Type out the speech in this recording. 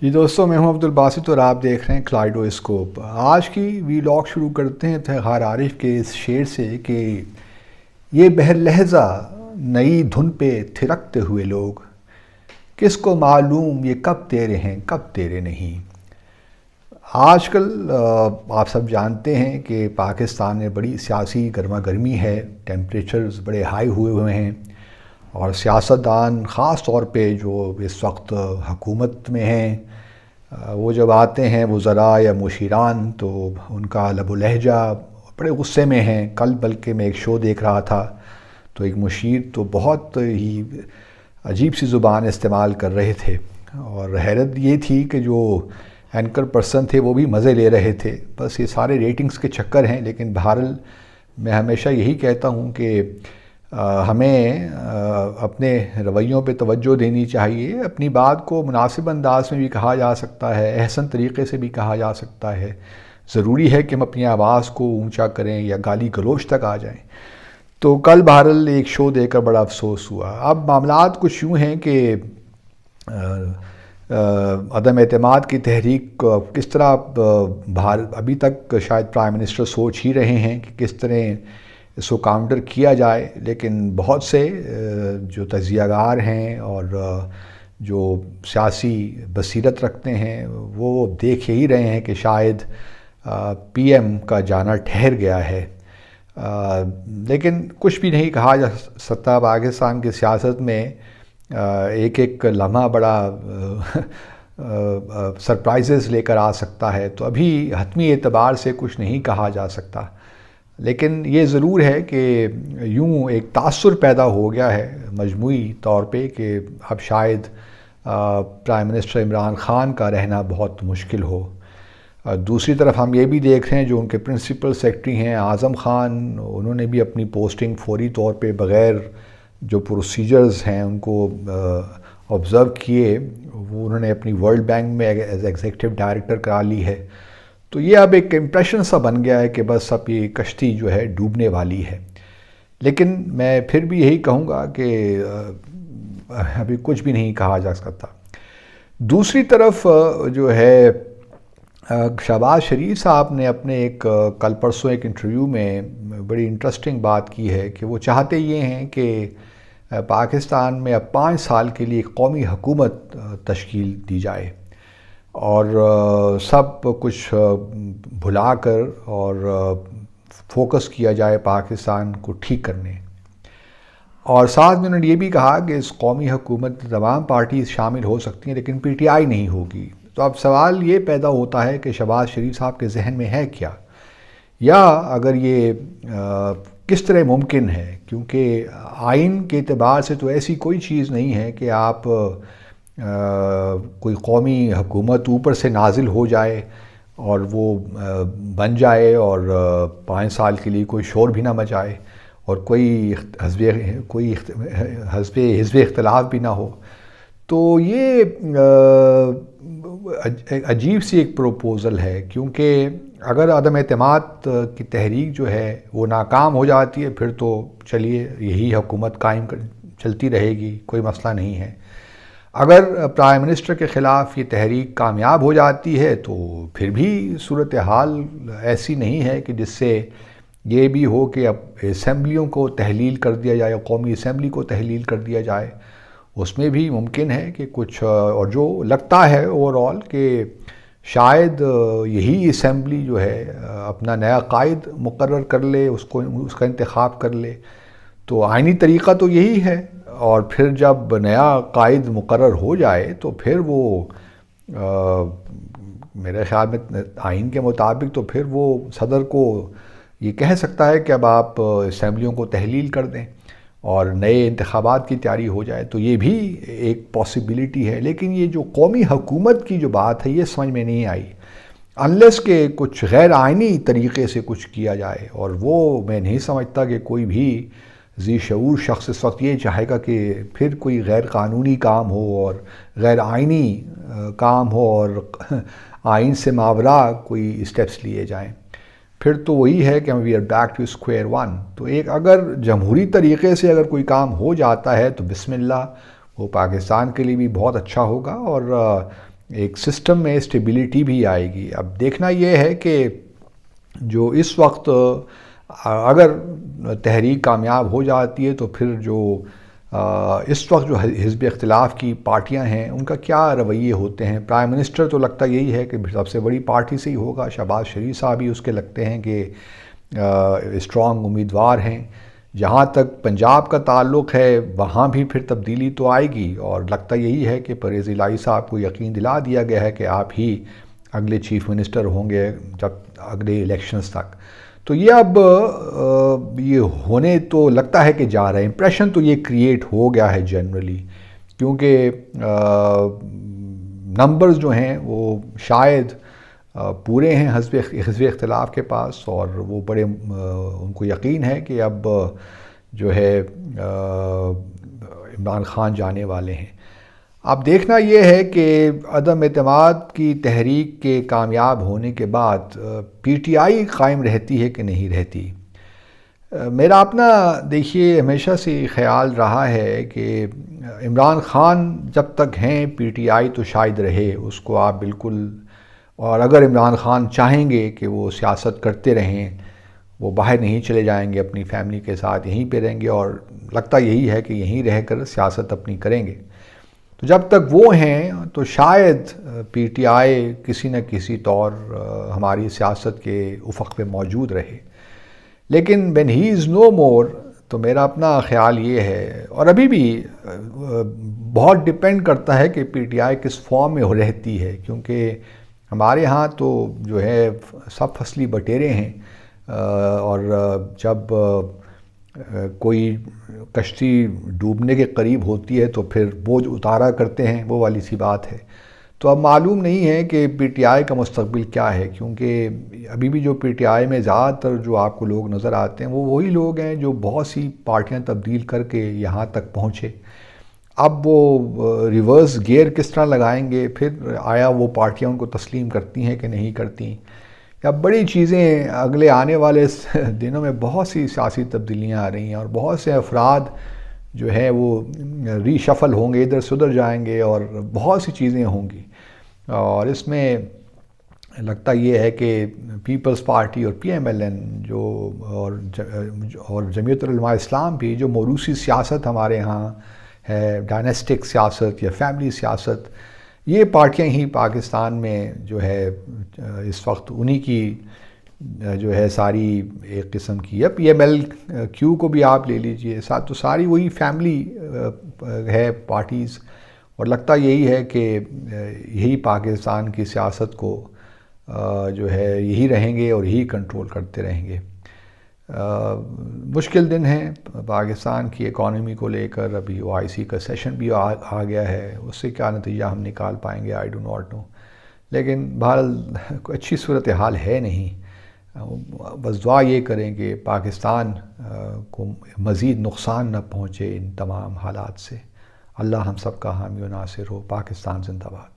جی دوستوں، میں ہوں عبد الباسط اور آپ دیکھ رہے ہیں کلائڈوسکوپ۔ آج کی ویلاگ شروع کرتے ہیں افتخار عارف کے اس شعر سے کہ یہ بہر لہجہ نئی دھن پہ تھرکتے ہوئے لوگ، کس کو معلوم یہ کب تیرے ہیں کب تیرے نہیں۔ آج کل آپ سب جانتے ہیں کہ پاکستان میں بڑی سیاسی گرما گرمی ہے، ٹیمپریچرز بڑے ہائی ہوئے ہیں، اور سیاستدان خاص طور پہ جو اس وقت حکومت میں ہیں، وہ جب آتے ہیں وزراء یا مشیران تو ان کا لب و لہجہ بڑے غصے میں ہیں۔ کل بلکہ میں ایک شو دیکھ رہا تھا تو ایک مشیر تو بہت ہی عجیب سی زبان استعمال کر رہے تھے، اور حیرت یہ تھی کہ جو اینکر پرسن تھے وہ بھی مزے لے رہے تھے۔ بس یہ سارے ریٹنگز کے چکر ہیں، لیکن بہرحال میں ہمیشہ یہی کہتا ہوں کہ ہمیں اپنے رویوں پہ توجہ دینی چاہیے۔ اپنی بات کو مناسب انداز میں بھی کہا جا سکتا ہے، احسن طریقے سے بھی کہا جا سکتا ہے۔ ضروری ہے کہ ہم اپنی آواز کو اونچا کریں یا گالی گلوچ تک آ جائیں۔ تو کل بہرحال ایک شو دیکھ کر بڑا افسوس ہوا۔ اب معاملات کچھ یوں ہیں کہ عدم اعتماد کی تحریک کس طرح ابھی تک شاید پرائم منسٹر سوچ ہی رہے ہیں کہ کس طرح اس کو کاؤنٹر کیا جائے، لیکن بہت سے جو تجزیہ کار ہیں اور جو سیاسی بصیرت رکھتے ہیں وہ دیکھ ہی رہے ہیں کہ شاید پی ایم کا جانا ٹھہر گیا ہے۔ لیکن کچھ بھی نہیں کہا جا سکتا۔ پاکستان کی سیاست میں ایک ایک لمحہ بڑا سرپرائزز لے کر آ سکتا ہے، تو ابھی حتمی اعتبار سے کچھ نہیں کہا جا سکتا۔ لیکن یہ ضرور ہے کہ یوں ایک تاثر پیدا ہو گیا ہے مجموعی طور پہ کہ اب شاید پرائم منسٹر عمران خان کا رہنا بہت مشکل ہو۔ دوسری طرف ہم یہ بھی دیکھ رہے ہیں جو ان کے پرنسپل سیکرٹری ہیں اعظم خان، انہوں نے بھی اپنی پوسٹنگ فوری طور پہ بغیر جو پروسیجرز ہیں ان کو آبزرو کیے، وہ انہوں نے اپنی ورلڈ بینک میں ایز ایگزیکٹو ڈائریکٹر کرا لی ہے۔ تو یہ اب ایک امپریشن سا بن گیا ہے کہ بس اب یہ کشتی جو ہے ڈوبنے والی ہے۔ لیکن میں پھر بھی یہی کہوں گا کہ ابھی کچھ بھی نہیں کہا جا سکتا۔ دوسری طرف جو ہے شہباز شریف صاحب نے اپنے ایک کل پرسوں ایک انٹرویو میں بڑی انٹرسٹنگ بات کی ہے کہ وہ چاہتے یہ ہیں کہ پاکستان میں اب 5 سال کے لیے ایک قومی حکومت تشکیل دی جائے، اور سب کچھ بھلا کر اور فوکس کیا جائے پاکستان کو ٹھیک کرنے۔ اور ساتھ میں انہوں نے یہ بھی کہا کہ اس قومی حکومت تمام پارٹیز شامل ہو سکتی ہیں لیکن پی ٹی آئی نہیں ہوگی۔ تو اب سوال یہ پیدا ہوتا ہے کہ شہباز شریف صاحب کے ذہن میں ہے کیا، یا اگر یہ کس طرح ممکن ہے، کیونکہ آئین کے اعتبار سے تو ایسی کوئی چیز نہیں ہے کہ آپ کوئی قومی حکومت اوپر سے نازل ہو جائے اور وہ بن جائے اور 5 سال کے لیے کوئی شور بھی نہ مچائے اور کوئی حزب اختلاف بھی نہ ہو۔ تو یہ عجیب سی ایک پروپوزل ہے، کیونکہ اگر عدم اعتماد کی تحریک جو ہے وہ ناکام ہو جاتی ہے پھر تو چلیے یہی حکومت قائم چلتی رہے گی، کوئی مسئلہ نہیں ہے۔ اگر پرائم منسٹر کے خلاف یہ تحریک کامیاب ہو جاتی ہے تو پھر بھی صورتحال ایسی نہیں ہے کہ جس سے یہ بھی ہو کہ اب اسمبلیوں کو تحلیل کر دیا جائے، قومی اسمبلی کو تحلیل کر دیا جائے۔ اس میں بھی ممکن ہے کہ کچھ، اور جو لگتا ہے اوورآل کہ شاید یہی اسمبلی جو ہے اپنا نیا قائد مقرر کر لے، اس کا انتخاب کر لے۔ تو آئینی طریقہ تو یہی ہے، اور پھر جب نیا قائد مقرر ہو جائے تو پھر وہ میرے خیال میں آئین کے مطابق تو پھر وہ صدر کو یہ کہہ سکتا ہے کہ اب آپ اسمبلیوں کو تحلیل کر دیں اور نئے انتخابات کی تیاری ہو جائے، تو یہ بھی ایک پاسبلٹی ہے۔ لیکن یہ جو قومی حکومت کی جو بات ہے یہ سمجھ میں نہیں آئی انلیس کہ کچھ غیر آئینی طریقے سے کچھ کیا جائے، اور وہ میں نہیں سمجھتا کہ کوئی بھی ذی شعور شخص اس وقت یہ چاہے گا کہ پھر کوئی غیر قانونی کام ہو اور غیر آئینی کام ہو اور آئین سے ماورا کوئی اسٹیپس لیے جائیں۔ پھر تو وہی ہے کہ we are back to square one. تو ایک اگر جمہوری طریقے سے اگر کوئی کام ہو جاتا ہے تو بسم اللہ، وہ پاکستان کے لیے بھی بہت اچھا ہوگا، اور ایک سسٹم میں اسٹیبلٹی بھی آئے گی۔ اب دیکھنا یہ ہے کہ جو اس وقت اگر تحریک کامیاب ہو جاتی ہے تو پھر جو اس وقت جو حزب اختلاف کی پارٹیاں ہیں ان کا کیا رویے ہوتے ہیں۔ پرائم منسٹر تو لگتا یہی ہے کہ سب سے بڑی پارٹی سے ہی ہوگا، شہباز شریف صاحب ہی اس کے لگتے ہیں کہ اسٹرانگ امیدوار ہیں۔ جہاں تک پنجاب کا تعلق ہے وہاں بھی پھر تبدیلی تو آئے گی، اور لگتا یہی ہے کہ پرویز الہی صاحب کو یقین دلا دیا گیا ہے کہ آپ ہی اگلے چیف منسٹر ہوں گے جب اگلے الیکشنز تک۔ تو یہ اب یہ ہونے تو لگتا ہے کہ جا رہا ہے، امپریشن تو یہ کریٹ ہو گیا ہے جنرلی، کیونکہ نمبرز جو ہیں وہ شاید پورے ہیں حزب اختلاف کے پاس، اور وہ بڑے ان کو یقین ہے کہ اب جو ہے عمران خان جانے والے ہیں۔ اب دیکھنا یہ ہے کہ عدم اعتماد کی تحریک کے کامیاب ہونے کے بعد پی ٹی آئی قائم رہتی ہے کہ نہیں رہتی۔ میرا اپنا دیکھیے ہمیشہ سے خیال رہا ہے کہ عمران خان جب تک ہیں پی ٹی آئی تو شاید رہے، اس کو آپ بالکل، اور اگر عمران خان چاہیں گے کہ وہ سیاست کرتے رہیں، وہ باہر نہیں چلے جائیں گے، اپنی فیملی کے ساتھ یہیں پہ رہیں گے، اور لگتا یہی ہے کہ یہیں رہ کر سیاست اپنی کریں گے۔ تو جب تک وہ ہیں تو شاید پی ٹی آئی کسی نہ کسی طور ہماری سیاست کے افق پہ موجود رہے، لیکن when he is no more تو میرا اپنا خیال یہ ہے، اور ابھی بھی بہت ڈیپینڈ کرتا ہے کہ پی ٹی آئی کس فارم میں رہتی ہے، کیونکہ ہمارے ہاں تو جو ہے سب فصلی بٹیرے ہیں، اور جب کوئی کشتی ڈوبنے کے قریب ہوتی ہے تو پھر بوجھ اتارا کرتے ہیں، وہ والی سی بات ہے۔ تو اب معلوم نہیں ہے کہ پی ٹی آئی کا مستقبل کیا ہے، کیونکہ ابھی بھی جو پی ٹی آئی میں زیادہ تر جو آپ کو لوگ نظر آتے ہیں وہ وہی لوگ ہیں جو بہت سی پارٹیاں تبدیل کر کے یہاں تک پہنچے۔ اب وہ ریورس گیئر کس طرح لگائیں گے، پھر آیا وہ پارٹیاں ان کو تسلیم کرتی ہیں کہ نہیں کرتی، یا بڑی چیزیں اگلے آنے والے دنوں میں بہت سی سیاسی تبدیلیاں آ رہی ہیں، اور بہت سے افراد جو ہیں وہ ری شفل ہوں گے، ادھر سے ادھر جائیں گے، اور بہت سی چیزیں ہوں گی، اور اس میں لگتا یہ ہے کہ پیپلز پارٹی اور پی ایم ایل این جو اور جمعیت العلماء اسلام بھی، جو موروثی سیاست ہمارے ہاں ہے، ڈائنسٹک سیاست یا فیملی سیاست، یہ پارٹیاں ہی پاکستان میں جو ہے اس وقت انہی کی جو ہے ساری ایک قسم کی، یا پی ایم ایل کیو کو بھی آپ لے لیجئے، تو ساری وہی فیملی ہے پارٹیز، اور لگتا یہی ہے کہ یہی پاکستان کی سیاست کو جو ہے یہی رہیں گے اور یہی کنٹرول کرتے رہیں گے۔ مشکل دن ہیں پاکستان کی اکانومی کو لے کر، ابھی او آئی سی کا سیشن بھی آ گیا ہے، اس سے کیا نتیجہ ہم نکال پائیں گے آئی ڈو ناٹ نو، لیکن بہرحال کوئی اچھی صورتحال ہے نہیں۔ بس دعا یہ کریں کہ پاکستان کو مزید نقصان نہ پہنچے ان تمام حالات سے۔ اللہ ہم سب کا حامی و ناصر ہو۔ پاکستان زندہ باد۔